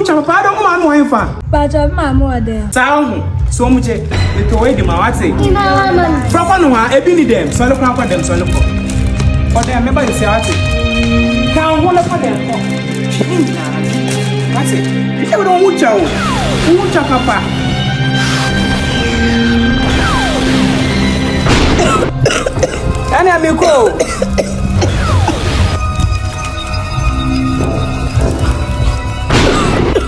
chapa pa do ma no enfa Ba jo ma mo ode. Sa hu so mu che to we di ma wate Papa no ha ebi ni dem so le kwa dem so le ko O dem me ba you say wate Ka ho le kwa dem ko Chingi na Wate e we don wucha o wucha papa Ani amiko